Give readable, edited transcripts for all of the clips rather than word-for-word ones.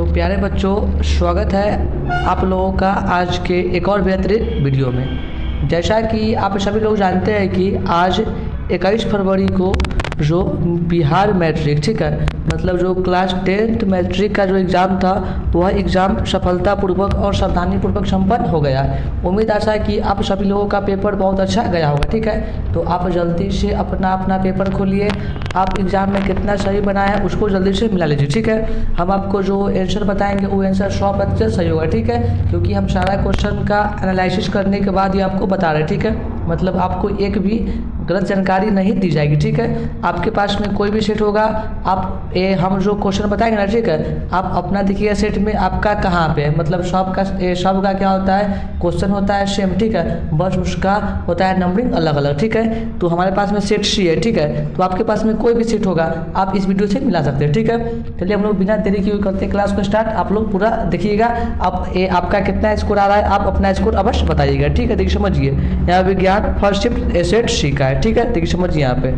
तो प्यारे बच्चों, स्वागत है आप लोगों का आज के एक और बेहतरीन वीडियो में। जैसा कि आप सभी लोग जानते हैं कि आज 21 फरवरी को जो बिहार मैट्रिक, ठीक है, मतलब जो क्लास 10th मैट्रिक का जो एग्ज़ाम था वह एग्ज़ाम सफलतापूर्वक और सावधानीपूर्वक संपन्न हो गया। उम्मीद आशा है कि आप सभी लोगों का पेपर बहुत अच्छा गया होगा, ठीक है। तो आप जल्दी से अपना पेपर खोलिए, आप एग्ज़ाम में कितना सही बनाया है उसको जल्दी से मिला लीजिए, ठीक है। हम आपको जो आंसर बताएंगे वो आंसर 100% सही होगा, ठीक है, क्योंकि हम सारा क्वेश्चन का एनालिसिस करने के बाद ही आपको बता रहे हैं, ठीक है। मतलब आपको एक भी गलत जानकारी नहीं दी जाएगी, ठीक है। आपके पास में कोई भी सेट होगा, आप हम जो क्वेश्चन बताएंगे ना, ठीक है, आप अपना देखिएगा सेट में आपका कहाँ पे है। मतलब सबका क्या होता है, क्वेश्चन होता है सेम, ठीक है, बस उसका होता है नंबरिंग अलग अलग, ठीक है। तो हमारे पास में सेट सी है, ठीक है, तो आपके पास में कोई भी सेट होगा आप इस वीडियो से मिला सकते हैं, ठीक है। चलिए हम लोग बिना देरी की करते हैं क्लास को स्टार्ट। आप लोग पूरा देखिएगा, आपका कितना स्कोर आ रहा है, आप अपना स्कोर अवश्य बताइएगा, ठीक है। देखिए समझिए, यहाँ विज्ञान फर्स्ट शिफ्ट सेट सी का है, ठीक है। देखिए समझिए यहाँ पे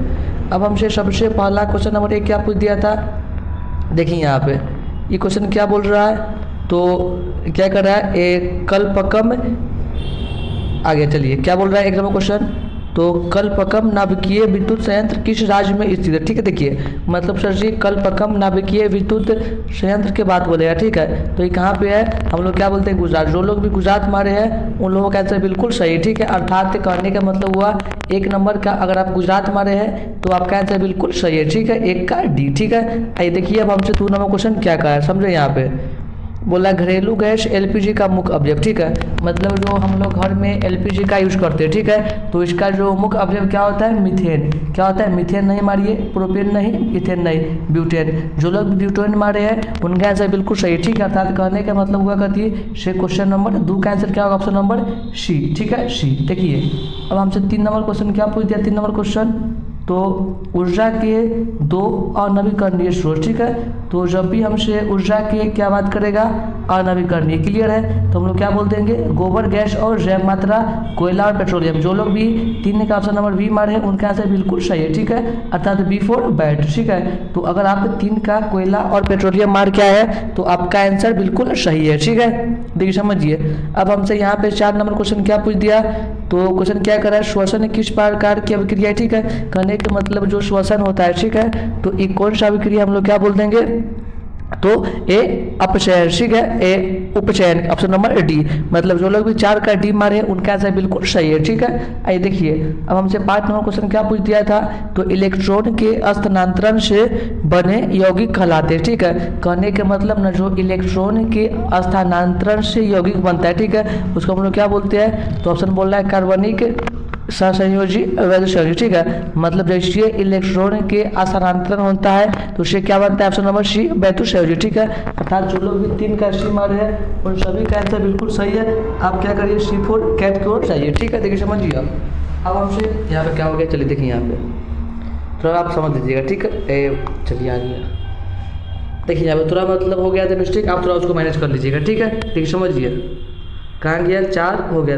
अब हमसे सबसे पहला क्वेश्चन नंबर 1 क्या पूछ दिया था। देखिए यहाँ पे ये क्वेश्चन क्या बोल रहा है, तो क्या कर रहा है, एक कल्पकम। आगे चलिए क्या बोल रहा है एक नंबर क्वेश्चन, तो कल्पकम नाभिकीय विद्युत संयंत्र किस राज्य में स्थित है, ठीक है। देखिए मतलब सर जी कल्पकम नाभिकीय विद्युत संयंत्र के बात बोलेगा, ठीक है। तो ये कहाँ पे है, हम लोग क्या बोलते हैं, गुजरात। जो लोग भी गुजरात मारे हैं उन लोगों का आंसर बिल्कुल सही, ठीक है। अर्थात कहने का मतलब हुआ 1 नंबर का अगर आप गुजरात मारे हैं तो आपका आंसर बिल्कुल सही है, ठीक है, 1 का डी, ठीक है। आइए देखिए अब हमसे 2 नंबर क्वेश्चन क्या कहा है, समझे। यहाँ पे बोला घरेलू गैस एलपीजी का मुख्य अवयव, ठीक है, मतलब जो हम लोग घर में एलपीजी का यूज़ करते हैं, ठीक है, तो इसका जो मुख्य अवयव क्या होता है, मीथेन। क्या होता है, मीथेन नहीं मारिए, प्रोपेन नहीं, मीथेन नहीं, ब्यूटेन। जो लोग ब्यूटेन मारे हैं उनका आंसर बिल्कुल सही, ठीक है। अर्थात कहने का मतलब हुआ करती है से क्वेश्चन नंबर 2 का आंसर क्या होगा, ऑप्शन नंबर सी, ठीक है, सी। देखिए अब हमसे 3 नंबर क्वेश्चन क्या पूछ दिया, 3 नंबर क्वेश्चन, तो ऊर्जा के 2 अनवीकरणीय स्रोत, ठीक है। तो जब भी हमसे ऊर्जा के क्या बात करेगा, अनवीकरणीय, क्लियर है, तो हम लोग क्या बोल देंगे, गोबर गैस और जैव मात्रा, कोयला और पेट्रोलियम। जो लोग भी 3 का ऑप्शन नंबर बी मारे हैं उनका आंसर बिल्कुल सही है, ठीक है, अर्थात बी फॉर बैट, ठीक है। तो अगर आप 3 का कोयला और पेट्रोलियम मार क्या है तो आपका आंसर बिल्कुल सही है, ठीक है। देखिए समझिए अब हमसे यहाँ पे 4 नंबर क्वेश्चन क्या पूछ दिया, तो क्वेश्चन क्या कर रहा है, श्वसन किस प्रकार की अभिक्रिया है, ठीक है। कहने का मतलब जो श्वसन होता है, ठीक है, तो ये कौन सा अभिक्रिया हम लोग क्या बोल देंगे, तो ए अपचयन, ठीक है, ए उपचयन, ऑप्शन नंबर डी। मतलब जो लोग भी 4 का डी मारे हैं उनका आंसर बिल्कुल सही है, ठीक है। आइए देखिए अब हमसे 5 नंबर क्वेश्चन क्या पूछ दिया था, तो इलेक्ट्रॉन के स्थानांतरण से बने यौगिक कहलाते हैं, ठीक है। कहने के मतलब ना जो इलेक्ट्रॉन के स्थानांतरण से यौगिक बनता है, ठीक है, उसको हम लोग क्या बोलते हैं, तो ऑप्शन बोल रहा है कार्बनिक सहसंयोजी वैध संयोजी, ठीक है। मतलब जैसे इलेक्ट्रॉन के स्थानांतरण होता है तो उससे क्या बनता है, ऑप्शन नंबर सी वैध संयोजी, ठीक है। अर्थात जो लोग भी 3 का सी मारे हैं उन सभी का आंसर बिल्कुल सही है। आप क्या करिए, C4 कैट की ओर जाइए, ठीक है। देखिए समझिए अब हमसे यहाँ पे क्या हो गया, चलिए देखिए यहाँ पे थोड़ा आप समझ लीजिएगा, ठीक है। चलिए आ गया, देखिए यहाँ पे थोड़ा मतलब हो गया था मिस्टेक, आप थोड़ा उसको मैनेज कर लीजिएगा, ठीक है। देखिए समझिए कहाँ गया, 4 हो गया।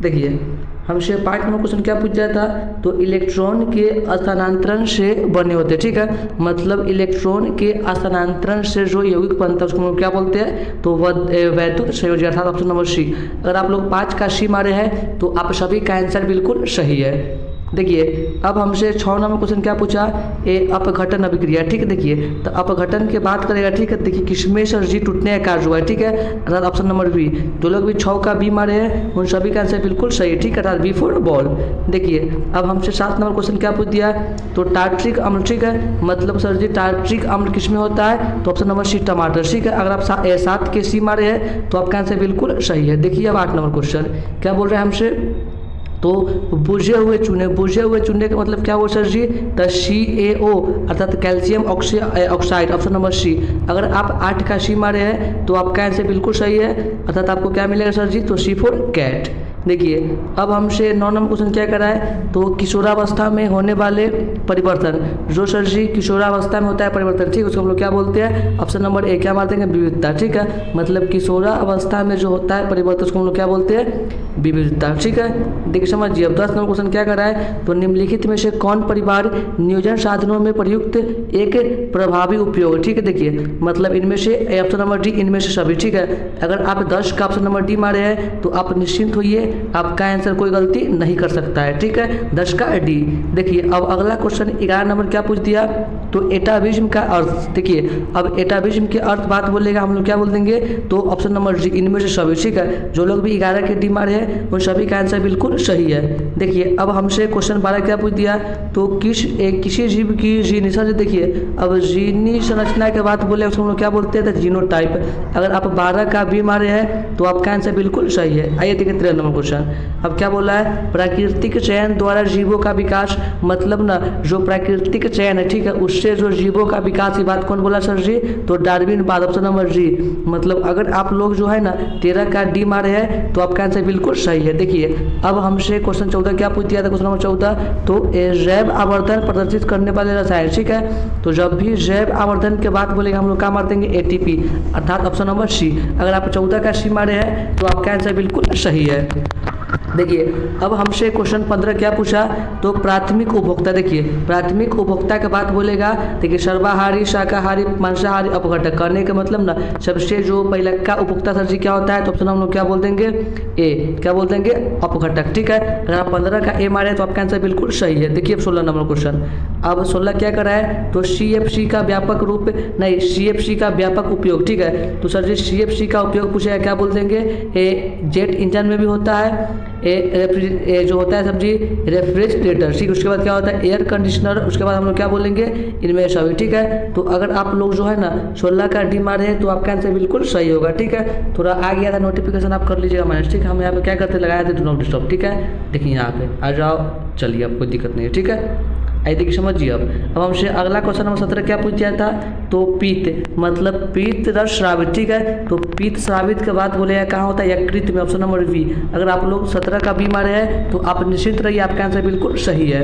देखिए हमसे 5 नंबर क्वेश्चन क्या पूछ जाता, तो इलेक्ट्रॉन के स्थानांतरण से बने होते, ठीक है। मतलब इलेक्ट्रॉन के स्थानांतरण से जो यौगिक बनता है उसको हम क्या बोलते हैं, तो वह वैद्युत संयोजी, अर्थात ऑप्शन नंबर सी। अगर आप लोग 5 का सी मारे हैं तो आप सभी का आंसर बिल्कुल सही है। देखिए अब हमसे 6 नंबर क्वेश्चन क्या पूछा, ए अपघटन अभिक्रिया, ठीक है। देखिए तो अपघटन की बात करेगा, ठीक है। देखिए किसमें सर्जी टूटने का कार्य हुआ है, ठीक है, अर्थात ऑप्शन नंबर बी। जो लोग भी 6 का बी मारे हैं उन सभी का आंसर बिल्कुल सही है, ठीक है, अर्थात बी फॉर बॉल। देखिए अब हमसे 7 नंबर क्वेश्चन क्या पूछ दिया, तो टार्ट्रिक अम्ल, ठीक है, मतलब सर जी टार्ट्रिक अम्ल किसमें होता है, तो ऑप्शन नंबर सी टमाटर, ठीक है। अगर आप 7 के सी मारे हैं तो आपका आंसर बिल्कुल सही है। देखिए अब 8 नंबर क्वेश्चन क्या बोल रहे हैं हमसे, तो बुझे हुए चूने का मतलब क्या हुआ सर जी, तो CaO अर्थात calcium oxide, option number C. अगर आप 8 का सी मारे हैं तो आपका आंसर बिल्कुल सही है, अर्थात आपको क्या मिलेगा सर जी, तो C4 कैट। देखिए अब हमसे 9 नंबर क्वेश्चन क्या करा है, तो किशोरावस्था में होने वाले परिवर्तन, जो सर जी किशोरावस्था में होता है परिवर्तन, ठीक है, उसको हम लोग क्या बोलते हैं, ऑप्शन नंबर ए क्या मार देंगे, विविधता, ठीक है, मतलब किशोरावस्था में जो होता है परिवर्तन उसको हम लोग क्या बोलते हैं, विविधता, ठीक है। देखिए समझिए अब 10 नंबर क्वेश्चन क्या करा है, तो निम्नलिखित में से कौन परिवार नियोजन साधनों में प्रयुक्त एक प्रभावी उपयोग, ठीक है। देखिए मतलब इनमें से ऑप्शन नंबर डी, इनमें से सभी, ठीक है। अगर आप 10 का ऑप्शन नंबर डी मारे हैं तो आप निश्चिंत होइए, आपका आंसर कोई गलती नहीं कर सकता है, ठीक है, 10 का डी। देखिए अब अगला क्वेश्चन 11 नंबर क्या पूछ दिया, तो एटाविज्म का अर्थ, देखिए अब एटाविज्म के अर्थ बात बोलेगा हम लोग क्या बोल देंगे, तो ऑप्शन नंबर डी, इनमें से सभी, ठीक है। जो लोग भी 11 के डी मारे हैं उन सभी का आंसर बिल्कुल सही है। देखिए अब हमसे क्वेश्चन 12 क्या पूछ दिया, तो किसी जीव की जीनी, सर देखिए अब जीनी संरचना के बात बोले उसको हम लोग क्या बोलते हैं, जीनोटाइप। अगर आप 12 का बी मारे हैं तो आपका आंसर बिल्कुल सही है। आइए देखिए 13 नंबर क्वेश्चन, अब क्या बोला है, प्राकृतिक चयन द्वारा जीवों का विकास, मतलब ना जो प्राकृतिक चयन है, ठीक है, उससे जो जीवों का विकास की बात कौन बोला सर जी, तो डार्विन बाद, ऑप्शन नंबर जी। मतलब अगर आप लोग जो है ना 13 का डी मारे हैं तो आपका आंसर बिल्कुल सही है। देखिए अब हमसे क्वेश्चन 14 क्या पूछ दिया था, क्वेश्चन नंबर 14, तो जैव आवर्धन प्रदर्शित करने वाले रसायन, ठीक है, तो जब भी जैव आवर्धन के बात बोलेगा हम लोग क्या मार देंगे, एटीपी, अर्थात ऑप्शन नंबर सी। अगर आप 14 का सी मारे हैं तो आपका आंसर बिल्कुल सही है। देखिए अब हमसे क्वेश्चन 15 क्या पूछा, तो प्राथमिक उपभोक्ता, देखिए प्राथमिक उपभोक्ता के बात बोलेगा, देखिए सर्वाहारी, शाकाहारी, मांसाहारी, अपघटक, करने का मतलब ना सबसे जो पहले का उपभोक्ता सर जी क्या होता है, तो ऑप्शन हम लोग क्या बोल देंगे, ए, क्या बोल देंगे, अपघटक, ठीक है। अगर आप 15 का ए मारे तो आपका आंसर बिल्कुल सही है। देखिए अब 16 नंबर क्वेश्चन, अब 16 क्या करा है, तो CFC का व्यापक रूप, नहीं CFC का व्यापक उपयोग, ठीक है, तो सर जी CFC का उपयोग पूछेगा क्या बोल देंगे, ए जेट इंजन में भी होता है, ए जो होता है सब्जी रेफ्रिजरेटर, ठीक, उसके बाद क्या होता है एयर कंडीशनर, उसके बाद हम लोग क्या बोलेंगे, इनमें सभी, ठीक है। तो अगर आप लोग जो है ना 16 का डी मारे हैं तो आपका आंसर बिल्कुल सही होगा, ठीक है। थोड़ा आ गया था नोटिफिकेशन, आप कर लीजिएगा मैनेज, ठीक है। हम यहाँ पे क्या करते लगाए थे, डू नॉट डिस्टर्ब, ठीक है। देखिए यहाँ पे आ जाओ, चलिए अब कोई दिक्कत नहीं है, ठीक है। आई देखिए समझिए अब हमसे अगला क्वेश्चन नंबर 17 क्या पूछ दिया था, तो पीत, मतलब पीत रस श्रावित, ठीक है, तो पीत श्रावित के बाद बोले कहाँ होता है, यकृत में, ऑप्शन नंबर बी। अगर आप लोग 17 का बी मारे हैं तो आप निश्चित रहिए, आपका आंसर बिल्कुल सही है।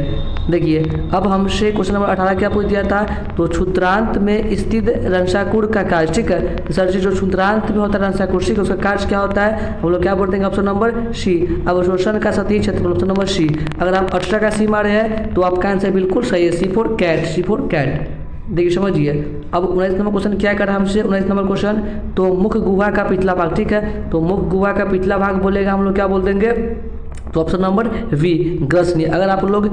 देखिए अब हमसे क्वेश्चन नंबर 18 क्या पूछ दिया था, तो क्षुद्रांत में स्थित रंसाकुर का कार्य, ठीक है, सर जी जो क्षुद्रांत में होता है रंसाकुर, ठीक है, उसका कार्य क्या होता है, हम लोग क्या बोल देंगे, ऑप्शन नंबर सी, अवशोषण का सतही क्षेत्र, ऑप्शन नंबर सी। अगर आप 18 का सी मारे हैं तो आपका आंसर बिल्कुल सही है, C for cat, C for cat. देखिए समझिए अब 19 नंबर क्वेश्चन क्या करा हमसे, 19 नंबर क्वेश्चन, तो मुख गुहा का पिछला भाग, ठीक है, तो मुख गुहा का पिछला भाग बोलेगा हम लोग क्या बोल देंगे, तो ऑप्शन नंबर वी, ग्रसनी। अगर आप लोग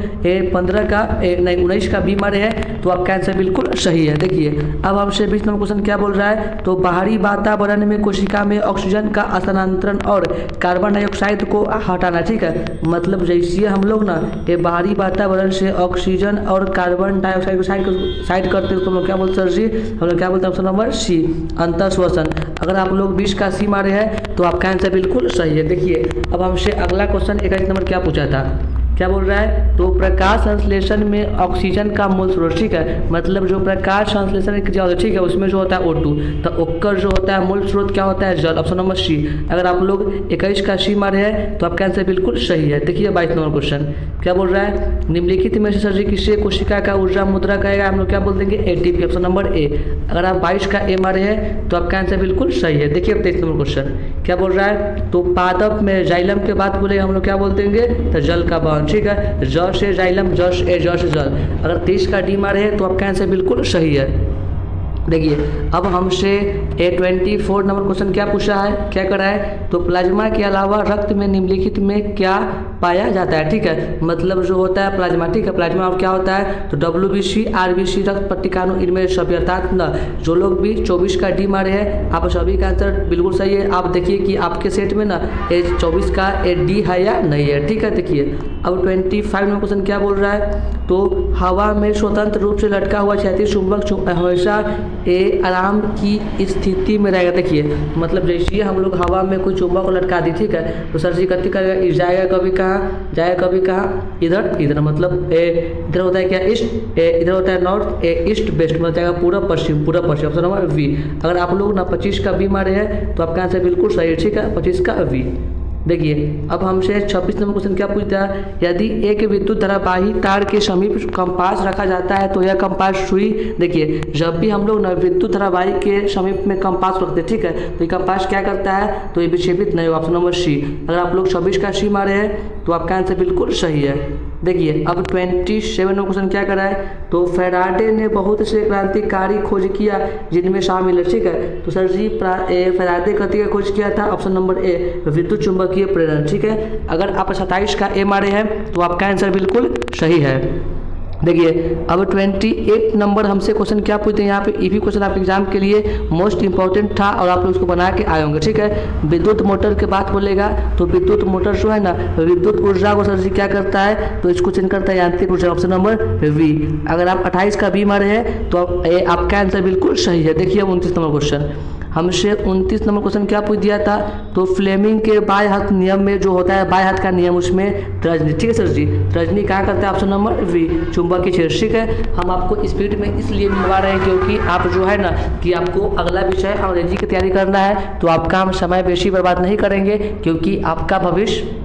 15 का नहीं 19 का बी मारे हैं तो आपका आंसर बिल्कुल सही है। देखिए अब हमसे 20 नंबर क्वेश्चन क्या बोल रहा है, तो बाहरी वातावरण में कोशिका में ऑक्सीजन का स्थानांतरण और कार्बन डाइऑक्साइड को हटाना, ठीक है, मतलब जैसे हम लोग ना ये बाहरी वातावरण से ऑक्सीजन और कार्बन डाइऑक्साइड को साइड करते हैं तो हम लोग क्या बोलते हैं सर जी, हम लोग क्या बोलते हैं, ऑप्शन नंबर सी, अंतःश्वसन। अगर आप लोग 20 का सी मारे हैं तो आपका आंसर बिल्कुल सही है। देखिए अब हमसे अगला क्वेश्चन 21 नंबर क्या पूछा था, क्या बोल रहा है, तो प्रकाश संश्लेषण में ऑक्सीजन का मूल स्रोत, ठीक है, मतलब जो प्रकाश संश्लेषण की क्रिया होती है, ठीक है, उसमें जो होता है O2, तो ओकर जो होता है मूल स्रोत क्या होता है, जल, ऑप्शन नंबर सी। अगर आप लोग 21 का सी मारे हैं तो आपका आंसर बिल्कुल सही है। देखिए 22 नंबर क्वेश्चन क्या बोल रहा है, निम्नलिखित में से सर जी किसे कोशिका का ऊर्जा मुद्रा कहेगा, हम लोग क्या बोल देंगे, ATP, ऑप्शन नंबर ए। अगर आप 22 का ए मारे हैं तो आपका आंसर बिल्कुल सही है। देखिए 23 नंबर क्वेश्चन क्या बोल रहा है, तो पादप में जाइलम के बाद बोले हम लोग क्या बोल देंगे, तो जल का बहन, ठीक है, ज से जाइलम, ज से जल। अगर 23 का डी मारे है तो आपका आंसर बिल्कुल सही है। देखिए अब हमसे 24 नंबर क्वेश्चन क्या पूछा है, क्या करा है, तो प्लाज्मा के अलावा रक्त में निम्नलिखित में क्या पाया जाता है, ठीक है, मतलब जो होता है प्लाज्मा, ठीक है, प्लाज्मा और क्या होता है, तो WBC, RBC, रक्त पट्टिकाणु, इनमें सभी, अर्थात न जो लोग भी 24 का डी मारे हैं आप सभी का आंसर बिल्कुल सही है। आप देखिए कि आपके सेट में ना 24 का डी है या नहीं है, ठीक है। देखिए अब 25 नंबर क्वेश्चन क्या बोल रहा है, तो हवा में स्वतंत्र रूप से लटका हुआ क्षैतिज चुंबक हमेशा आराम की स्थिति में रहेगा। देखिए मतलब जैसे हम लोग हवा में कोई चुंबक को लटका दी, ठीक है, तो सर जी कथी करेगा, जाएगा कभी कहाँ, जाएगा कभी कहाँ, इधर इधर, मतलब इधर होता है क्या, ईस्ट, इधर होता है नॉर्थ, ईस्ट वेस्ट, मतलब जाएगा पूरा पश्चिम, पूरा पश्चिम, ऑप्शन नंबर वी। अगर आप लोग ना 25 का बी मारे हैं तो आपका आंसर बिल्कुल सही है, ठीक है, 25 का वी। देखिए अब हमसे 26 नंबर क्वेश्चन क्या पूछता है, यदि एक विद्युत धारावाही तार के समीप कंपास रखा जाता है तो यह कंपास सुई, देखिए जब भी हम लोग ना विद्युत धारावाही के समीप में कंपास रखते हैं, ठीक है, तो ये कंपास क्या करता है, तो ये विक्षेपित नहीं होगा। Option number C. अगर आप लोग 26 का सी मारे हैं तो आपका आंसर बिल्कुल सही है। देखिए अब 27 नंबर क्वेश्चन क्या करा है, तो फैराडे ने बहुत से क्रांतिकारी खोज किया जिनमें शामिल है, ठीक है, तो सर जी फैराडे गति का खोज किया था। ऑप्शन नंबर ए विद्युत चुंबकीय प्रेरण, ठीक है। अगर आप 27 का ए मारे हैं तो आपका आंसर बिल्कुल सही है। देखिए अब 28 नंबर हमसे क्वेश्चन क्या पूछते हैं, यहाँ पे ये भी क्वेश्चन आपके एग्जाम के लिए मोस्ट इंपॉर्टेंट था और आप लोग उसको बना के आए होंगे, ठीक है। विद्युत मोटर के बात बोलेगा तो विद्युत मोटर जो है ना, विद्युत ऊर्जा को सर जी क्या करता है, तो इसको चेंज करता है यांत्रिक ऊर्जा। Option number B. अगर आप 28 का बी मारे हैं तो आपका आंसर बिल्कुल सही है। देखिए अब 29 नंबर क्वेश्चन हमसे 29 नंबर क्वेश्चन क्या पूछ दिया था, तो फ्लेमिंग के बाएं हाथ नियम में जो होता है बाएं हाथ का नियम, उसमें तर्जनी, ठीक है सर जी, तर्जनी कहाँ करता है, ऑप्शन नंबर वी चुंबकीय क्षेत्र, ठीक है। हम आपको स्पीड में इसलिए मिलवा रहे हैं क्योंकि आप जो है ना कि आपको अगला विषय अंग्रेजी की तैयारी करना है, तो आपका हम समय बेशी बर्बाद नहीं करेंगे क्योंकि आपका भविष्य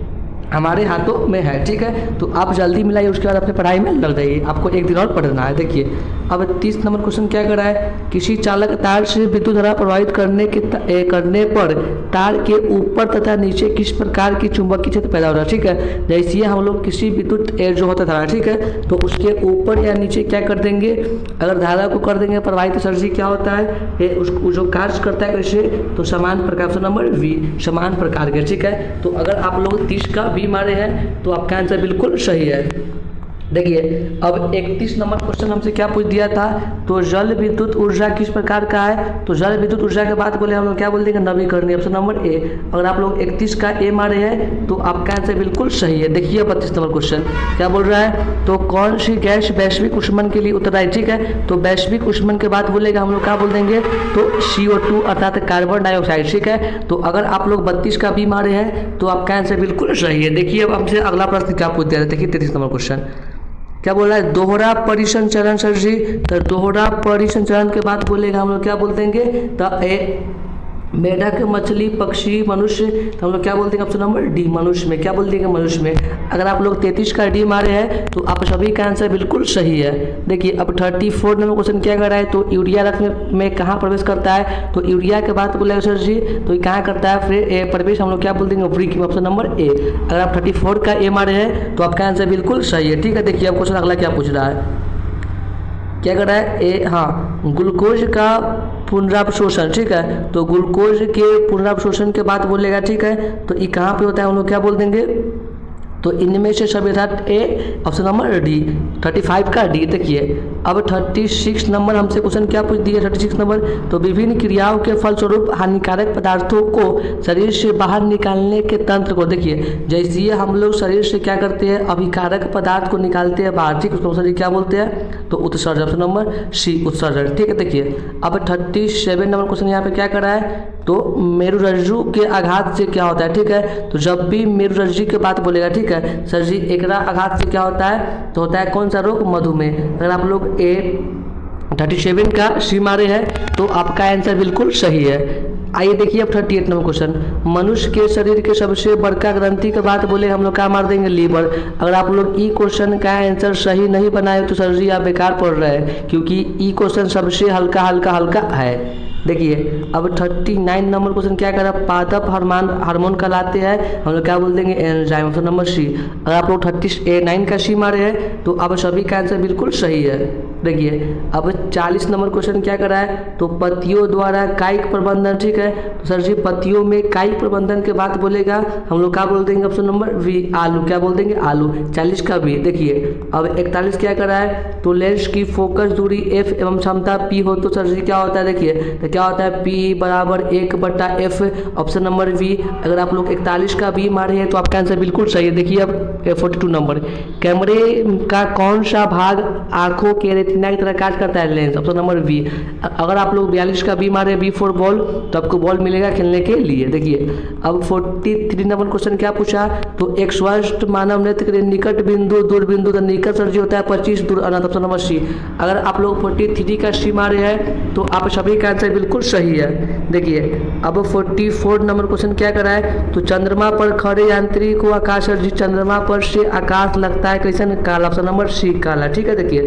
हमारे हाथों में है, ठीक है। तो आप जल्दी मिलाइए, उसके बाद अपने पढ़ाई में लग जाइए, आपको एक दिन और पढ़ना है। देखिए अब 30 नंबर क्वेश्चन क्या कर रहा है, किसी चालक तार से विद्युत धारा प्रवाहित करने पर तार के ऊपर तथा नीचे किस प्रकार की चुंबकीय क्षेत्र पैदा हो रहा है, ठीक है। जैसे हम लोग किसी विद्युत जो होता धारा, ठीक है, तो उसके ऊपर या नीचे क्या कर देंगे, अगर धारा को कर देंगे प्रवाहित, तो सर जी क्या होता है, उसको जो कार्य करता है कैसे, तो समान प्रकार। ऑप्शन नंबर वी समान प्रकार के, ठीक है। तो अगर आप लोग 30 का बी मारे हैं तो आपका आंसर बिल्कुल सही है। देखिए अब 31 नंबर क्वेश्चन हमसे क्या पूछ दिया था, तो जल विद्युत ऊर्जा किस प्रकार का है, तो जल विद्युत ऊर्जा के बाद बोले हम लोग क्या बोल देंगे, नवीकरणीय। ऑप्शन नंबर ए। अगर आप लोग 31 का ए मारे हैं तो आपका आंसर बिल्कुल सही है। देखिए 32 नंबर क्वेश्चन क्या बोल रहा है, तो कौन सी गैस वैश्विक ऊष्मन के लिए उत्तरदायी, ठीक है, तो वैश्विक ऊष्मन के बाद बोलेगा हम लोग क्या बोल देंगे, तो CO2 अर्थात कार्बन डाइऑक्साइड, ठीक है। तो अगर आप लोग 32 का बी मारे हैं तो आपका आंसर बिल्कुल सही है। देखिए अब हमसे अगला प्रश्न क्या पूछ दिया था, देखिए 33 नंबर क्वेश्चन क्या बोल रहा है, दोहरा परिसंचरण सर जी, तो दोहरा परिसंचरण के बाद बोलेगा हम लोग क्या बोल देंगे, तो मेढक, मछली, पक्षी, मनुष्य, तो हम लोग क्या बोल देंगे, ऑप्शन नंबर डी मनुष्य में, क्या बोल देंगे मनुष्य में। अगर आप लोग 33 का डी मारे हैं तो आप सभी का आंसर बिल्कुल सही है। देखिए अब 34 नंबर क्वेश्चन क्या कर रहा है, तो यूरिया रक्त में कहाँ प्रवेश करता है, तो यूरिया के बाद बोलेगा सर जी, तो ये कहाँ करता है, फिर प्रवेश हम लोग क्या बोल देंगे, वृक्क में। ऑप्शन नंबर ए। अगर आप 34 का ए मारे हैं तो आपका आंसर बिल्कुल सही है, ठीक है। देखिए अब क्वेश्चन अगला क्या पूछ रहा है, क्या कर रहा है, ए हाँ ग्लूकोज का पुनरावशोषण, ठीक है, तो ग्लूकोज के पुनरावशोषण के बाद बोलेगा, ठीक है, तो ये कहाँ पे होता है हम लोग क्या बोल देंगे, तो इनमें से सभी अर्थात ए। ऑप्शन नंबर डी 35 का डी। देखिए अब 36 नंबर हमसे क्वेश्चन क्या पूछ दिया, 36 नंबर, तो विभिन्न क्रियाओं के फलस्वरूप हानिकारक पदार्थों को शरीर से बाहर निकालने के तंत्र को, देखिए जैसे हम लोग शरीर से क्या करते हैं, अभिकारक पदार्थ को निकालते हैं बाहर, ठीक, उसको शरीर क्या बोलते हैं, तो उत्सर्जन। ऑप्शन नंबर सी उत्सर्जन, ठीक है। देखिए अब 37 नंबर क्वेश्चन यहाँ पे क्या कर रहा है, तो मेरुरज्जु के आघात से क्या होता है, ठीक है, तो जब भी मेरुरज्जु की बात बोलेगा, ठीक है सर जी, एकरा आघात से क्या होता है, तो होता है कौन सा रोग, मधुमेह। अगर आप लोग 37 का सी मारे हैं तो आपका आंसर बिल्कुल सही है। आइए देखिए अब 38 नंबर क्वेश्चन, मनुष्य के शरीर के सबसे बड़का ग्रंथि के बात बोले हम लोग क्या मार देंगे, लीवर। अगर आप लोग ई क्वेश्चन का आंसर सही नहीं बनाए तो सर जी आप बेकार पढ़ रहे हैं क्योंकि ई क्वेश्चन सबसे हल्का है। देखिए अब 39 नंबर क्वेश्चन क्या कर रहा है, पादप हार्मोन कहलाते हैं, हम लोग क्या बोल देंगे, एंजाइम। Option number C. अगर आप लोग 39 का सी मारे हैं तो अब सभी का आंसर बिल्कुल सही है। देखिए अब 40 नंबर क्वेश्चन क्या कर रहा है, तो पत्तियों द्वारा कायिक प्रबंधन, ठीक है, तो सर जी पत्तियों में कायिक प्रबंधन के बाद बोलेगा हम लोग क्या बोल देंगे, ऑप्शन नंबर वी आलू, क्या बोल देंगे, आलू। 40 का भी। देखिए अब 41 क्या कर रहा है, तो लेंस की फोकस दूरी f एवं क्षमता p हो तो सर जी क्या होता है, देखिए क्या होता है, P बराबर 1/f। Option number B. अगर आप लोग 41 का बी मारे हैं तो आपका आंसर बिल्कुल सही है। देखिए अब 42 नंबर, कैमरे का कौन सा भाग आंखों के रेटिना की तरह काज करता है लेंस, ऑप्शन नंबर बी। अगर आप लोग 42 का बी मारे बी फॉर बॉल तो आपको बॉल मिलेगा खेलने के लिए। देखिए अब 43 नंबर क्वेश्चन क्या पूछा, तो एक स्वस्थ मानव नेत्र के लिए निकट बिंदु दूर बिंदु तो निकट सर जी होता है 25, दूर अनंत, ऑप्शन नंबर सी। अगर आप लोग 43 का सी मारे हैं तो आप सभी का आंसर बिल्कुल सही है। देखिए अब 44 नंबर क्वेश्चन क्या करा है, तो चंद्रमा पर खड़े यात्री को आकाश सर जी, चंद्रमा पर से आकाश लगता है कैसे, काला, ऑप्शन नंबर सी काला। ठीक है, देखिए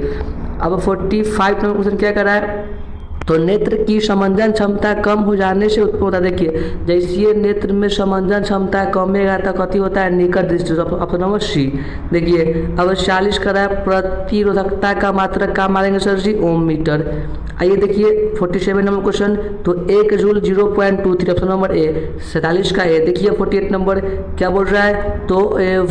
अब 45 नंबर क्वेश्चन क्या करा है, तो नेत्र की समंजन क्षमता कम हो जाने से उत्पन्न होता है। देखिए जैसे नेत्र में समंजन क्षमता कमेगा तो कथी होता है, निकट दृष्टि, ऑप्शन नंबर सी। देखिए अब 40 करा है, प्रतिरोधकता का मात्रक का मारेंगे सर जी, ओम मीटर। आइए देखिए 47 नंबर क्वेश्चन, तो 1 जूल 0.23, ऑप्शन नंबर ए। 47 का ए। देखिए 48 नंबर क्या बोल रहा है, तो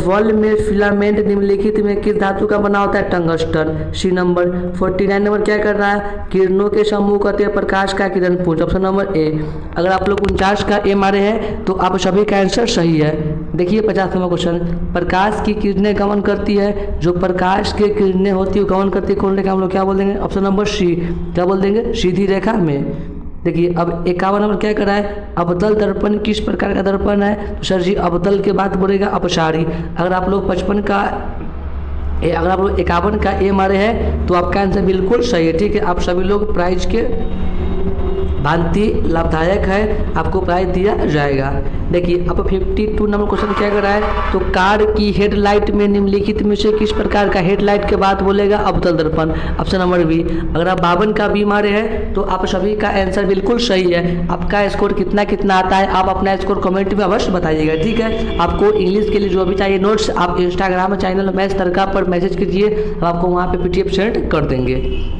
वॉल में फिलामेंट निम्नलिखित में किस धातु का बना होता है, टंगस्टन, सी नंबर। 49 नंबर क्या कर रहा है, किरणों के समूह कहते हैं प्रकाश का किरण पुंज, ऑप्शन नंबर ए। अगर आप लोग 49 का ए मारे हैं तो आप सभी का आंसर सही है। देखिए 50 नंबर क्वेश्चन, प्रकाश की किरणें गमन करती है, जो प्रकाश की किरणें होती है गमन करती है कौन रेखा, हम लोग क्या बोल देंगे, ऑप्शन नंबर सी, क्या बोल देंगे, सीधी रेखा में। देखिए अब 51 नंबर क्या करा है, अवतल दर्पण किस प्रकार का दर्पण है, तो सर जी अवतल के बाद बोलेगा अपसारी। अगर आप लोग 51 का अगर आप लोग 51 का ए मारे हैं तो आपका आंसर बिल्कुल सही है। ठीक है, आप सभी लोग प्राइज के भांति लाभदायक है, आपको प्राइज दिया जाएगा। देखिए अब 52 नंबर क्वेश्चन क्या कर रहा है, तो कार की हेडलाइट में निम्नलिखित में से किस प्रकार का हेडलाइट के बाद बोलेगा अवतल दर्पण, ऑप्शन नंबर बी। अगर आप 52 का बी मारे हैं तो आप सभी का आंसर बिल्कुल सही है। आपका स्कोर कितना कितना आता है आप अपना स्कोर कमेंट में अवश्य बताइएगा। ठीक है, आपको इंग्लिश के लिए जो भी चाहिए नोट्स आप इंस्टाग्राम चैनल मैथ्स तड़का पर मैसेज कीजिए, हम आपको वहाँ पे PDF सेंड कर देंगे।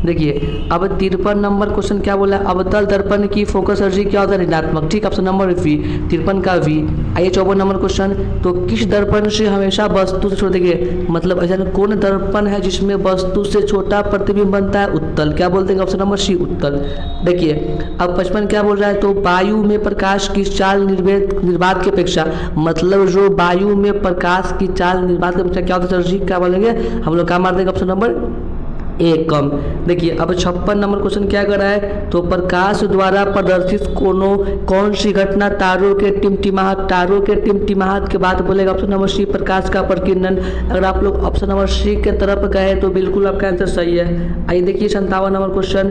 देखिए अब 53 नंबर क्वेश्चन क्या बोला, अवतल दर्पण की फोकस एनर्जी क्या होता है, ऋणात्मक। ठीक, ऑप्शन नंबर बी, 53 का वी। आइए 54 नंबर क्वेश्चन, तो किस दर्पण से हमेशा वस्तु से छोटा, देखिए मतलब ऐसा कौन दर्पण है जिसमें वस्तु से छोटा प्रतिबिंब बनता है, उत्तल, क्या बोल देंगे, ऑप्शन नंबर सी उत्तल। देखिए अब 55 क्या बोल रहा है, तो वायु में प्रकाश की चाल निर्बाध की अपेक्षा, मतलब जो वायु में प्रकाश की चाल निर्बाध की अपेक्षा क्या होता है सर जी, क्या बोलेंगे हम लोग, क्या मार देंगे, ऑप्शन नंबर ए कम। देखिए अब 56 नंबर क्वेश्चन क्या कर रहा है, तो प्रकाश द्वारा प्रदर्शित कौन सी घटना तारों के टिमटिमाहट के बाद बोलेगा, ऑप्शन नंबर सी प्रकाश का प्रकीर्णन। अगर आप लोग ऑप्शन नंबर सी के तरफ गए तो बिल्कुल आपका आंसर सही है। आइए देखिए 57 नंबर क्वेश्चन,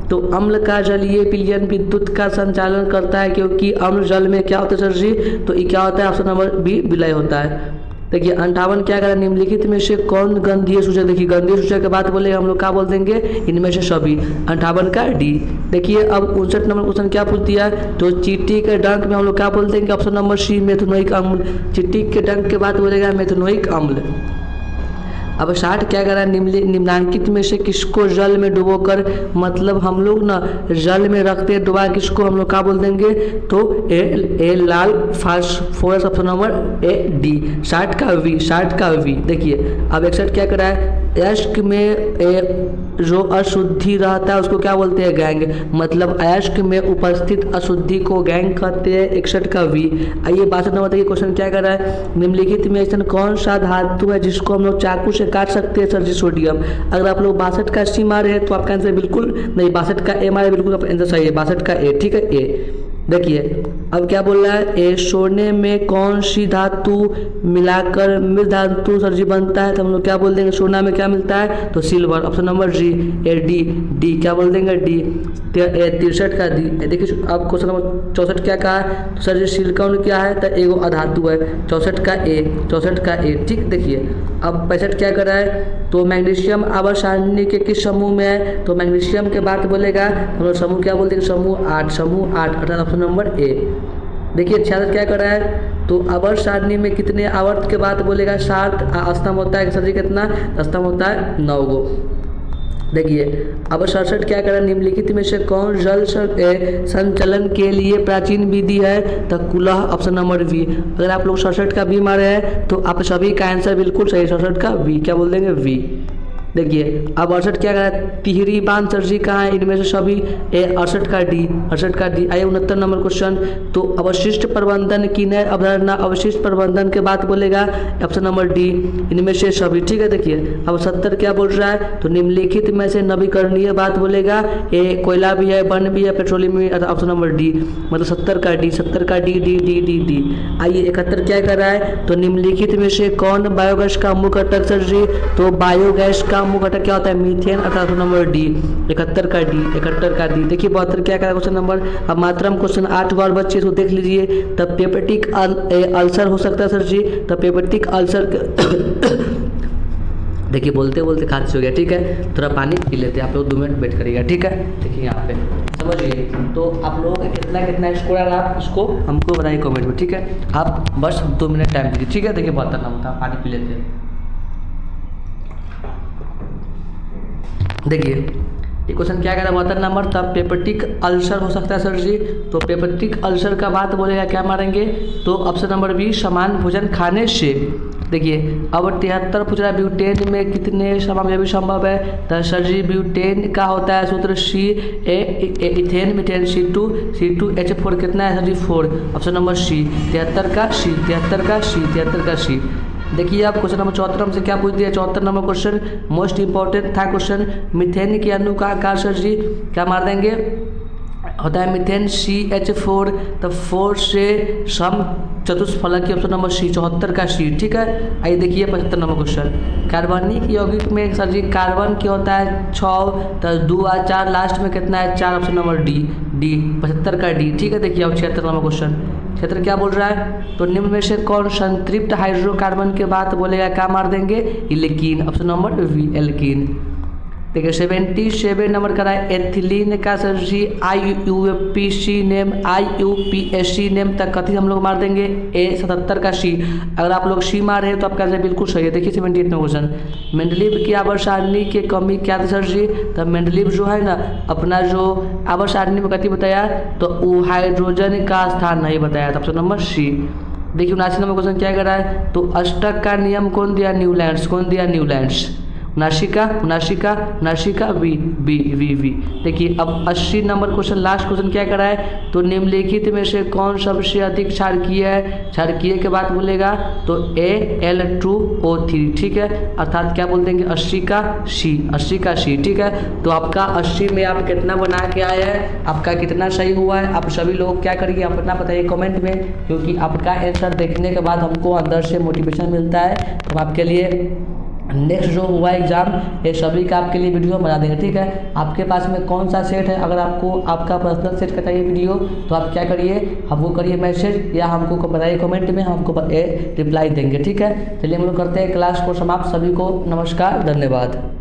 तो अम्ल का जलीय विलयन विद्युत का संचालन करता है क्योंकि अम्ल जल में क्या होता है सर जी, तो ये क्या होता है, ऑप्शन नंबर बी विलय होता है। देखिए 58 क्या करें, निम्नलिखित में से कौन गंधीय सूचक, देखिए गंधीय सूचक के बाद बोले हम लोग क्या बोल देंगे, इनमें से सभी, 58 का डी। देखिए अब 59 नंबर क्वेश्चन क्या पूछ दिया, तो चींटी के डंक में हम लोग क्या बोल देंगे, ऑप्शन नंबर सी मेथनोइक अम्ल। चींटी के डंक के बाद बोलेगा मेथनोइक अम्ल। अब 60 क्या करा, निम्नांकित में से किसको जल में डुबोकर, मतलब हम लोग ना जल में रखते डुबा, किसको हम लोग क्या बोल देंगे, तो ए लाल phosphorus, option number a d. 60 का वी। देखिए अब 61 क्या करा है, अयस्क में जो अशुद्धि रहता है उसको क्या बोलते हैं, गैंग, मतलब अयस्क में उपस्थित अशुद्धि को गैंग कहते हैं, 61 का वी। आइए 62 नंबर देखिए क्वेश्चन क्या कर रहा है, निम्नलिखित में ऐसा कौन सा धातु है जिसको हम लोग चाकू से काट सकते हैं सर जी, सोडियम। अगर आप लोग 62 का सी मारे हैं तो आपका आंसर बिल्कुल नहीं, 62 का ए मारे बिल्कुल आपका आंसर सही है, 62 का ए। ठीक है, ए। देखिए अब क्या बोल रहा है, ए सोने में कौन सी धातु मिलाकर मृत धातु सर जी बनता है, तो हम लोग क्या बोल देंगे, सोना में क्या मिलता है, तो सिल्वर, ऑप्शन नंबर जी ए डी क्या बोल देंगे, डी। 63 का डी। देखिए अब क्वेश्चन नंबर 64 क्या कहा है, तो सर जी सिलिकॉन क्या है, तो एगो अधातु है, 64 का ए। ठीक, देखिए अब 65 क्या कर रहा है, तो मैग्नीशियम आवर्त सारणी के किस समूह में है, तो मैग्नीशियम के बाद बोलेगा हम लोग समूह क्या बोल देंगे, समूह 8, अर्थात ऑप्शन नंबर ए। देखिए 66 क्या कर रहा है, तो आवर्त सारणी में कितने आवर्त के बाद बोलेगा 7, स्तंभ होता है सर जी कितना, स्तंभ होता है 9 गो। देखिए अब 67 क्या करें, निम्नलिखित में से कौन जल संचलन के लिए प्राचीन विधि है, तो कुलह, ऑप्शन नंबर बी। अगर आप लोग 67 का बी मारे हैं तो आप सभी का आंसर बिल्कुल सही है, 67 का बी, क्या बोल देंगे, वी। देखिए अब 68 क्या करा है, तिहरी बांध सर जी कहाँ है, इनमें से सभी 68 का डी, 68 का डी। आइए 69 नंबर क्वेश्चन, तो अवशिष्ट प्रबंधन की नए अवधारणा, अवशिष्ट प्रबंधन के बात बोलेगा ऑप्शन नंबर डी, इनमें से सभी। ठीक है, देखिए अब 70 क्या बोल रहा है, तो निम्नलिखित में से नवीकरणीय बात बोलेगा, ये कोयला भी है, वन भी है, पेट्रोलियम भी है, ऑप्शन नंबर डी, मतलब 70 का डी, 70 का D D D D D. आइए 71 क्या कर रहा है, तो निम्नलिखित में से कौन बायोगैस का मुख्य घटक सर जी, तो बायोगैस का मुख्य घटक क्या होता है, मीथेन, अर्थात नंबर डी, 71 का डी, 71 का डी। देखिए 72 क्या करा क्वेश्चन नंबर, अब मात्रम क्वेश्चन 8 बार बच्चे तो देख लीजिए, तब पेपेटिक अल्सर हो सकता है सर जी, तब पेपेटिक अल्सर देखिए बोलते बोलते खांसी हो गया। ठीक है, थोड़ा पानी पी लेते हैं, आप लोग 2 मिनट वेट करिएगा। ठीक है, देखिए यहाँ पे समझिए, तो आप लोगों का कितना कितना स्कोर आ रहा है, आप इसको हमको बताइए कमेंट में। ठीक है, आप बस 2 मिनट टाइम दीजिए। ठीक है, देखिए बहुत ना होता, पानी पी लेते हैं। देखिए ये क्वेश्चन क्या कह रहा है, 72 नंबर, तब पेपेटिक अल्सर हो सकता है सर जी, तो पेपेटिक अल्सर का बात बोलेगा क्या मारेंगे, तो ऑप्शन नंबर बी, समान भोजन खाने से। देखिए अब 73 पूछ रहा है, ब्यूटेन में कितने समावेशी संभव है, तो सर जी ब्यूटेन का होता है सूत्र सी इथेन मिथेन C2H4 कितना है सर जी 4, ऑप्शन नंबर सी, 73 का सी, 73 का सी, 73 का सी। देखिए आप क्वेश्चन नंबर 74 हमसे क्या पूछ दिया, 74 नंबर क्वेश्चन मोस्ट इंपॉर्टेंट था क्वेश्चन, मिथेन के अणु का आकार सर जी क्या मार देंगे, होता है मिथेन CH4, तो 4 से सम चतुष्फलक, ऑप्शन नंबर सी, 74 का सी। ठीक है, आइए देखिए 75 नंबर क्वेश्चन, कार्बनिक यौगिक में सर जी कार्बन क्या होता है 6, तो 2 और 4 लास्ट में कितना है 4, ऑप्शन नंबर डी डी, 75 का डी। ठीक है, देखिए अब 76 नंबर क्वेश्चन, क्षेत्र क्या बोल रहा है, तो निम्न में से कौन संतृप्त हाइड्रोकार्बन के बात बोलेगा, क्या मार देंगे, इलेकीन, ऑप्शन नंबर वी, एल्कीन। देखिए 77 नंबर का है, एथिलीन का सर जी IUPAC नेम, IUPAC नेम तक कथी हम लोग मार देंगे ए, 77 का सी। अगर आप लोग सी मार रहे हैं तो आपका बिल्कुल सही है। देखिए 78 नंबर क्वेश्चन, मेंडलीव की आवर्त सारणी की कमी क्या थी सर जी, तो मेंडलीव जो है ना अपना जो आवर्त सारणी में कथी बताया, तो वो हाइड्रोजन का स्थान नहीं बताया था, ऑप्शन नंबर सी। देखिए 79 नंबर क्वेश्चन क्या कर रहा है, तो अष्टक का नियम कौन दिया, न्यूलैंड्स, कौन दिया, न्यूलैंड्स, नासिका वी बी वी वी। देखिए अब 80 नंबर क्वेश्चन, लास्ट क्वेश्चन क्या करा है, तो निम्नलिखित में से कौन सबसे अधिक क्षारकीय है, क्षारकीय के बात बोलेगा तो Al2O3। ठीक है, अर्थात क्या बोल देंगे 80 का सी, 80 का सी। ठीक है, तो आपका 80 में आप कितना बना के आए हैं, आपका कितना सही हुआ है, आप सभी लोग क्या करिए अपना बताइए कमेंट में, क्योंकि आपका आंसर देखने के बाद हमको अंदर से मोटिवेशन मिलता है, तो आपके लिए नेक्स्ट जो हुआ एग्ज़ाम ये सभी का आपके लिए वीडियो बना देंगे। ठीक है, आपके पास में कौन सा सेट है, अगर आपको आपका पर्सनल सेट का चाहिए वीडियो तो आप क्या करिए, हमको करिए मैसेज या हमको बताइए कमेंट में, हमको रिप्लाई देंगे। ठीक है, चलिए हम लोग करते हैं क्लास को समाप्त। सभी को नमस्कार, धन्यवाद।